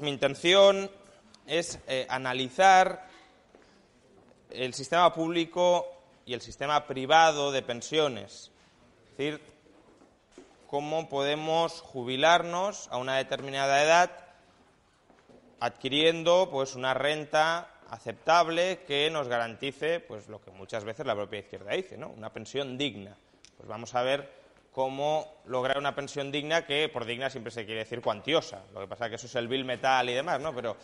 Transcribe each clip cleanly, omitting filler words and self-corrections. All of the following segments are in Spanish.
Mi intención es analizar el sistema público y el sistema privado de pensiones. Es decir, cómo podemos jubilarnos a una determinada edad adquiriendo pues una renta aceptable que nos garantice pues lo que muchas veces la propia izquierda dice, ¿no? Una pensión digna. Pues vamos a ver cómo lograr una pensión digna, que por digna siempre se quiere decir cuantiosa. Lo que pasa es que eso es el Bill Metal y demás, ¿no? Pero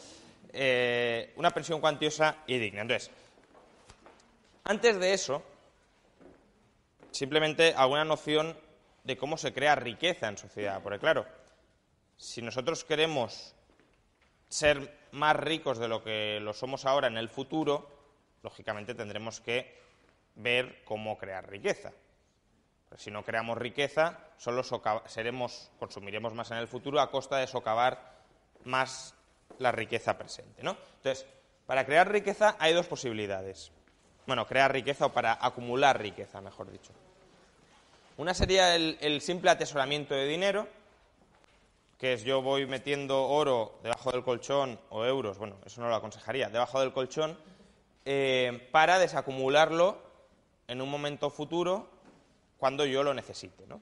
una pensión cuantiosa y digna. Entonces, antes de eso, simplemente alguna noción de cómo se crea riqueza en sociedad. Porque claro, si nosotros queremos ser más ricos de lo que lo somos ahora en el futuro, lógicamente tendremos que ver cómo crear riqueza. Pero si no creamos riqueza, solo consumiremos más en el futuro a costa de socavar más la riqueza presente, ¿no? Entonces, para crear riqueza hay dos posibilidades. Bueno, crear riqueza o para acumular riqueza, mejor dicho. Una sería el simple atesoramiento de dinero, que es yo voy metiendo oro debajo del colchón o euros, bueno, eso no lo aconsejaría, debajo del colchón, para desacumularlo en un momento futuro cuando yo lo necesite, ¿no?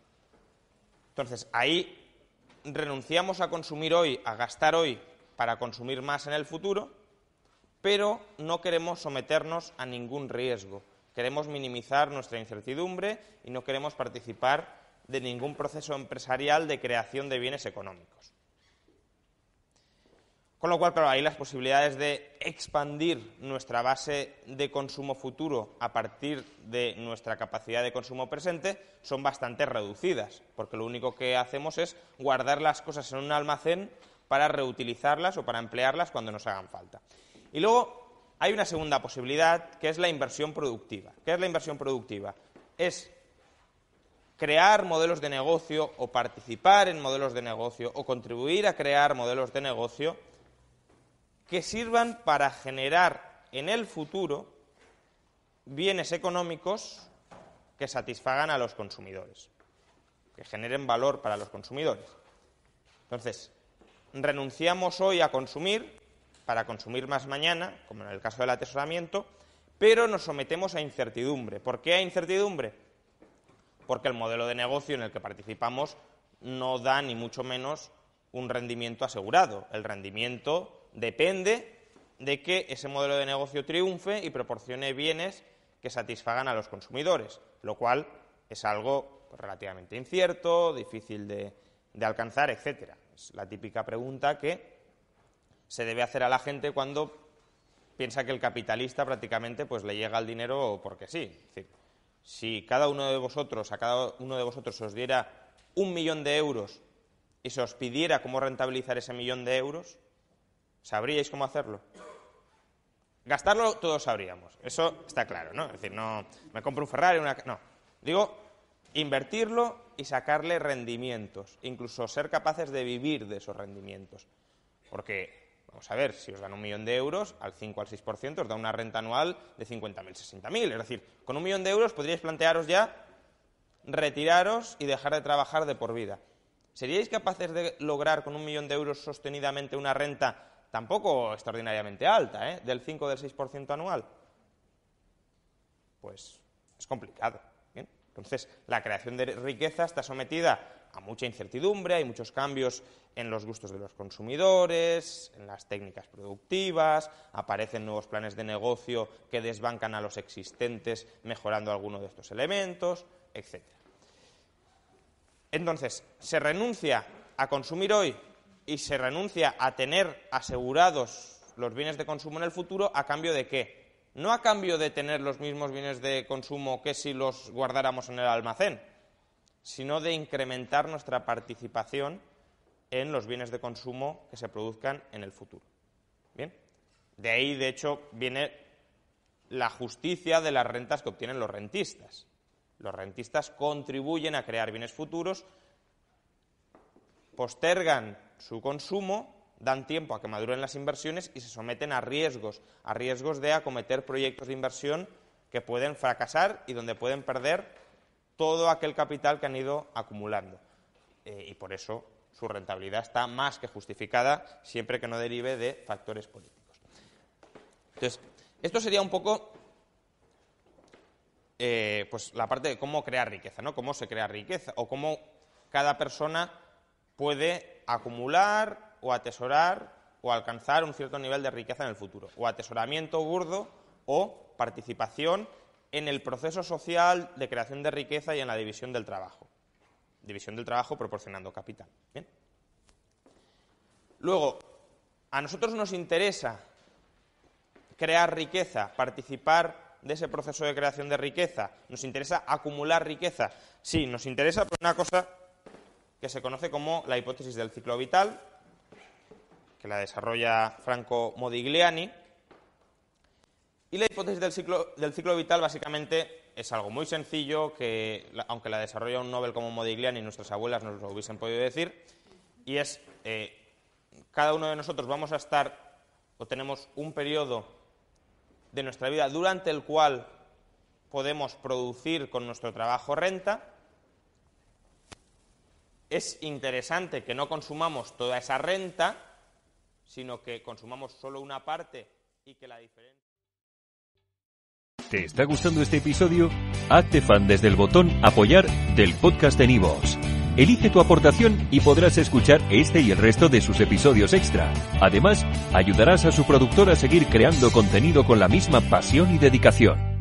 Entonces, ahí renunciamos a consumir hoy, a gastar hoy para consumir más en el futuro, pero no queremos someternos a ningún riesgo. Queremos minimizar nuestra incertidumbre y no queremos participar de ningún proceso empresarial de creación de bienes económicos. Con lo cual, claro, ahí las posibilidades de expandir nuestra base de consumo futuro a partir de nuestra capacidad de consumo presente son bastante reducidas, porque lo único que hacemos es guardar las cosas en un almacén para reutilizarlas o para emplearlas cuando nos hagan falta. Y luego hay una segunda posibilidad, que es la inversión productiva. ¿Qué es la inversión productiva? Es crear modelos de negocio o participar en modelos de negocio o contribuir a crear modelos de negocio que sirvan para generar en el futuro bienes económicos que satisfagan a los consumidores, que generen valor para los consumidores. Entonces, renunciamos hoy a consumir para consumir más mañana, como en el caso del atesoramiento, pero nos sometemos a incertidumbre. ¿Por qué a incertidumbre? Porque el modelo de negocio en el que participamos no da ni mucho menos un rendimiento asegurado. El rendimiento depende de que ese modelo de negocio triunfe y proporcione bienes que satisfagan a los consumidores, lo cual es algo relativamente incierto, difícil de alcanzar, etc. Es la típica pregunta que se debe hacer a la gente cuando piensa que el capitalista prácticamente pues le llega el dinero porque sí. Es decir, si a cada uno de vosotros se os diera 1 millón de euros y se os pidiera cómo rentabilizar ese 1 millón de euros, ¿sabríais cómo hacerlo? Gastarlo todos sabríamos, eso está claro, ¿no? Es decir, no me compro un Ferrari, no. Digo, invertirlo y sacarle rendimientos, incluso ser capaces de vivir de esos rendimientos. Porque, vamos a ver, si os dan 1 millón de euros, al 5 al 6% os da una renta anual de 50.000, 60.000. Es decir, con 1 millón de euros podríais plantearos ya retiraros y dejar de trabajar de por vida. ¿Seríais capaces de lograr con 1 millón de euros sostenidamente una renta tampoco extraordinariamente alta, del 5 o del 6% anual? Pues es complicado. ¿Bien? Entonces, la creación de riqueza está sometida a mucha incertidumbre, hay muchos cambios en los gustos de los consumidores, en las técnicas productivas, aparecen nuevos planes de negocio que desbancan a los existentes mejorando alguno de estos elementos, etc. Entonces, se renuncia a consumir hoy y se renuncia a tener asegurados los bienes de consumo en el futuro, ¿a cambio de qué? No a cambio de tener los mismos bienes de consumo que si los guardáramos en el almacén, sino de incrementar nuestra participación en los bienes de consumo que se produzcan en el futuro. ¿Bien? De ahí, de hecho, viene la justicia de las rentas que obtienen los rentistas. Los rentistas contribuyen a crear bienes futuros, postergan su consumo, dan tiempo a que maduren las inversiones y se someten a riesgos de acometer proyectos de inversión que pueden fracasar y donde pueden perder todo aquel capital que han ido acumulando. Y por eso su rentabilidad está más que justificada siempre que no derive de factores políticos. Entonces, esto sería un poco pues la parte de cómo crear riqueza, ¿no? Cómo se crea riqueza o cómo cada persona puede acumular o atesorar o alcanzar un cierto nivel de riqueza en el futuro, o atesoramiento burdo o participación en el proceso social de creación de riqueza y en la división del trabajo. División del trabajo proporcionando capital. ¿Bien? Luego, a nosotros nos interesa crear riqueza, participar de ese proceso de creación de riqueza, nos interesa acumular riqueza. Sí, nos interesa por una cosa que se conoce como la hipótesis del ciclo vital, que la desarrolla Franco Modigliani. Y la hipótesis del ciclo vital básicamente es algo muy sencillo, que aunque la desarrolla un Nobel como Modigliani, nuestras abuelas nos lo hubiesen podido decir, y es cada uno de nosotros vamos a estar, o tenemos un periodo de nuestra vida durante el cual podemos producir con nuestro trabajo renta. Es interesante que no consumamos toda esa renta, sino que consumamos solo una parte y que la diferencia... ¿Te está gustando este episodio? Hazte fan desde el botón Apoyar del podcast de Nivos. Elige tu aportación y podrás escuchar este y el resto de sus episodios extra. Además, ayudarás a su productor a seguir creando contenido con la misma pasión y dedicación.